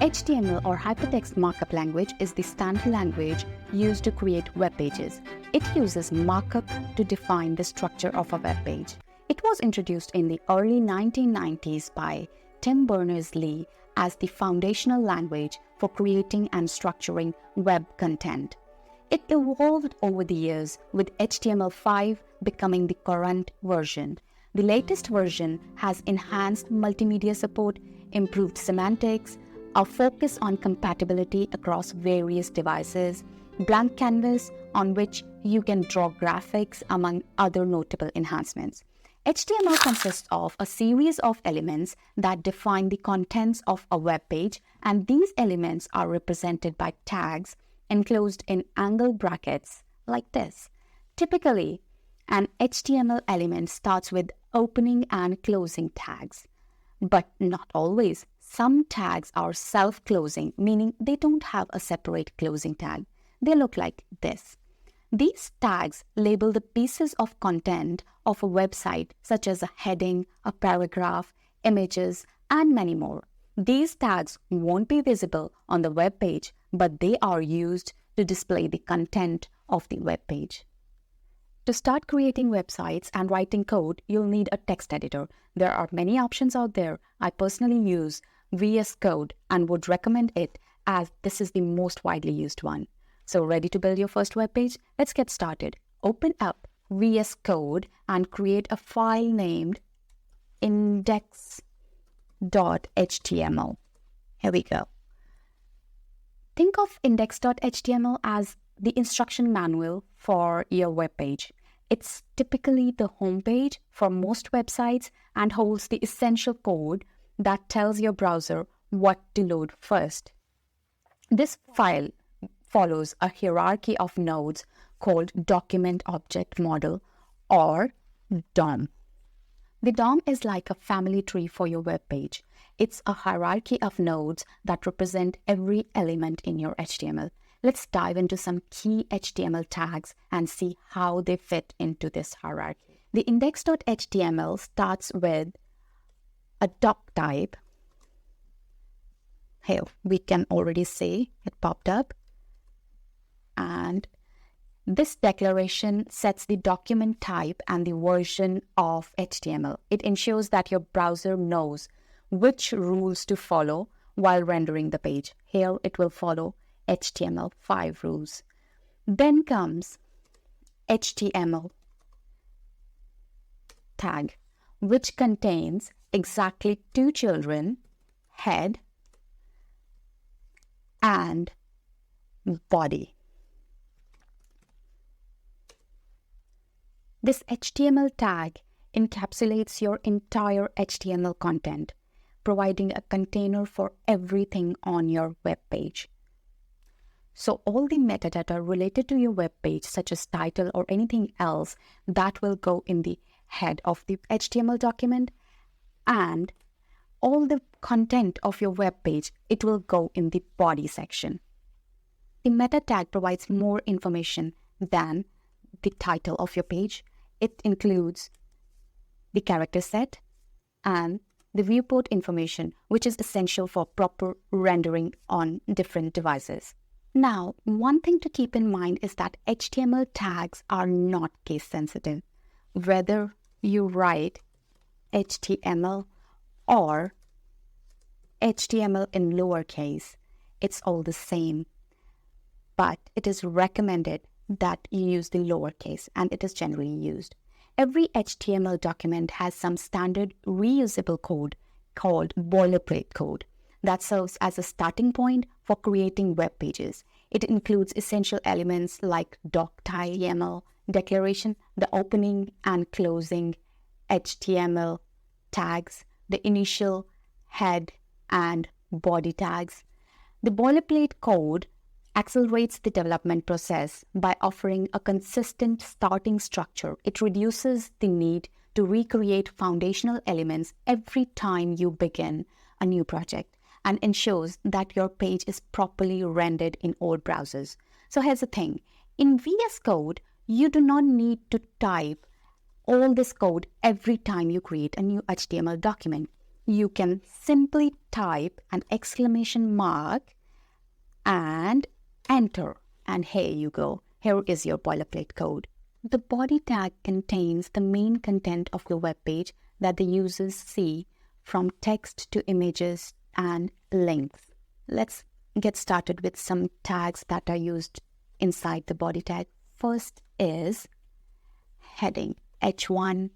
HTML or Hypertext Markup Language is the standard language used to create web pages. It uses markup to define the structure of a web page. It was introduced in the early 1990s by Tim Berners-Lee as the foundational language for creating and structuring web content. It evolved over the years, with HTML5 becoming the current version. The latest version has enhanced multimedia support, improved semantics, a focus on compatibility across various devices, blank canvas on which you can draw graphics, among other notable enhancements. HTML consists of a series of elements that define the contents of a web page, and these elements are represented by tags enclosed in angle brackets like this. Typically, an HTML element starts with opening and closing tags, but not always. Some tags are self-closing, meaning they don't have a separate closing tag. They look like this. These tags label the pieces of content of a website, such as a heading, a paragraph, images, and many more. These tags won't be visible on the web page, but they are used to display the content of the web page. To start creating websites and writing code, you'll need a text editor. There are many options out there. I personally use VS Code and would recommend it as this is the most widely used one. So ready to build your first web page? Let's get started. Open up VS Code and create a file named index.html. Here we go. Think of index.html as the instruction manual for your web page. It's typically the home page for most websites and holds the essential code that tells your browser what to load first. This file follows a hierarchy of nodes called Document Object Model, or DOM. The DOM is like a family tree for your web page. It's a hierarchy of nodes that represent every element in your HTML. Let's dive into some key HTML tags and see how they fit into this hierarchy. The index.html starts with a doc type. Here we can already see it popped up. And this declaration sets the document type and the version of HTML. It ensures that your browser knows which rules to follow while rendering the page. Here it will follow HTML5 rules. Then comes HTML tag, which contains exactly two children, head and body. This HTML tag encapsulates your entire HTML content, providing a container for everything on your web page. So all the metadata related to your web page, such as title or anything else, that will go in the head of the HTML document, and all the content of your web page, it will go in the body section. The meta tag provides more information than the title of your page. It includes the character set and the viewport information, which is essential for proper rendering on different devices. Now, one thing to keep in mind is that HTML tags are not case sensitive. Whether you write HTML or HTML in lowercase, it's all the same. But it is recommended that you use the lowercase, and it is generally used. Every HTML document has some standard reusable code called boilerplate code that serves as a starting point for creating web pages. It includes essential elements like doc.yml declaration, the opening and closing HTML tags, the initial head and body tags. The boilerplate code accelerates the development process by offering a consistent starting structure. It reduces the need to recreate foundational elements every time you begin a new project, and ensures that your page is properly rendered in all browsers. So here's the thing. In VS Code, you do not need to type all this code every time you create a new HTML document. you can simply type an exclamation mark and enter. And here you go. Here is your boilerplate code. The body tag contains the main content of your web page that the users see, from text to images and links. Let's get started with some tags that are used inside the body tag. First is heading, H1.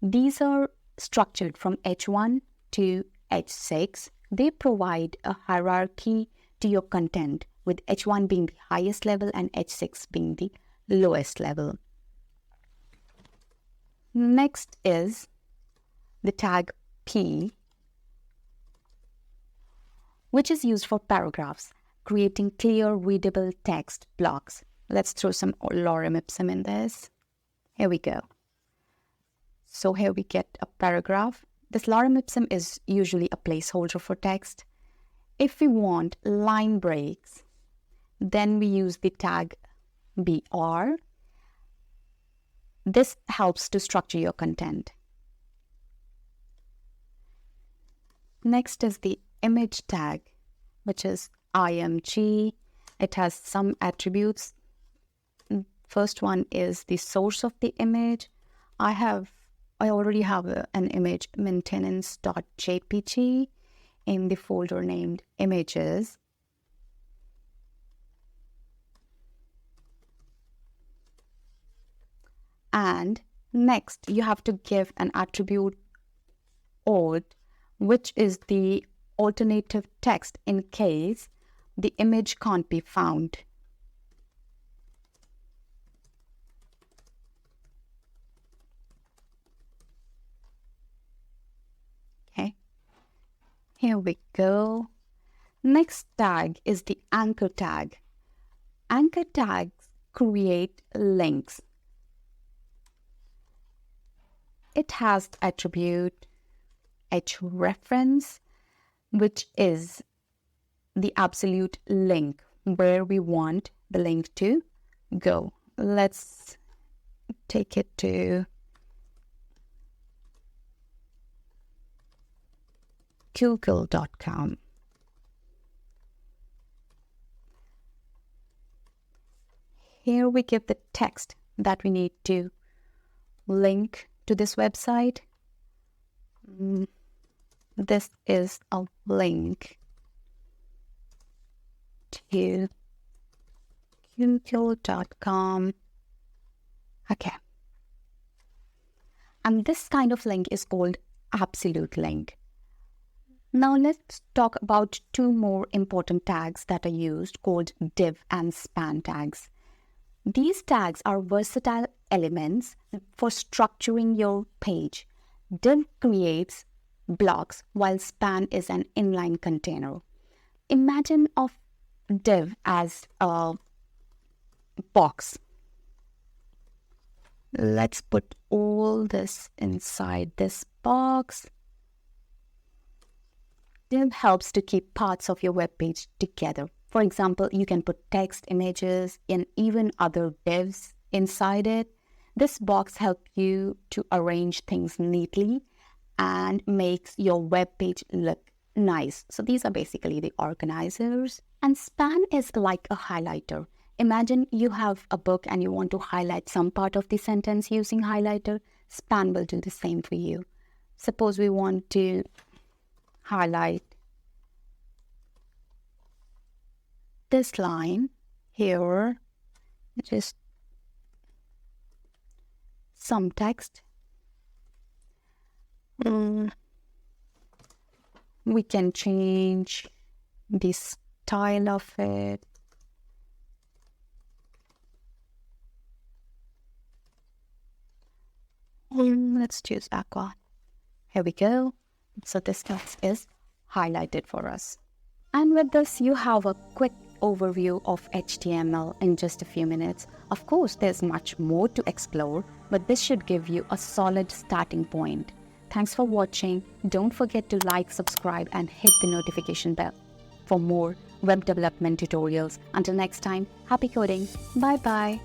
These are structured from H1 to H6. They provide a hierarchy to your content, with H1 being the highest level and H6 being the lowest level. Next is the tag P, which is used for paragraphs, creating clear, readable text blocks. Let's throw some lorem ipsum in this. Here we go. So here we get a paragraph. This lorem ipsum is usually a placeholder for text. If we want line breaks, then we use the tag BR. This helps to structure your content. Next is the image tag, which is img. It has some attributes. First one is the source of the image. I already have an image, maintenance.jpg, in the folder named images. And next, you have to give an attribute alt, which is the alternative text in case the image can't be found. Okay, here we go. Next tag is the anchor tag. Anchor tags create links. It has the attribute href, which is the absolute link where we want the link to go. Let's take it to google.com. Here we give the text that we need to link to this website. This is a link to google.com. Okay. And this kind of link is called absolute link. Now let's talk about two more important tags that are used, called div and span tags. These tags are versatile elements for structuring your page. Div creates blocks, while span is an inline container. Imagine of div as a box. Let's put all this inside this box. Div helps to keep parts of your web page together. For example, you can put text, images, and even other divs inside it. This box helps you to arrange things neatly and makes your web page look nice. So these are basically the organizers. And span is like a highlighter. Imagine you have a book and you want to highlight some part of the sentence using highlighter. Span will do the same for you. Suppose we want to highlight this line here, which is some text. We can change the style of it. Let's choose aqua. Here we go. So this text is highlighted for us. And with this, you have a quick overview of HTML in just a few minutes. Of course, there's much more to explore, but this should give you a solid starting point. Thanks for watching. Don't forget to like, subscribe, and hit the notification bell for more web development tutorials. Until next time, happy coding. Bye-bye.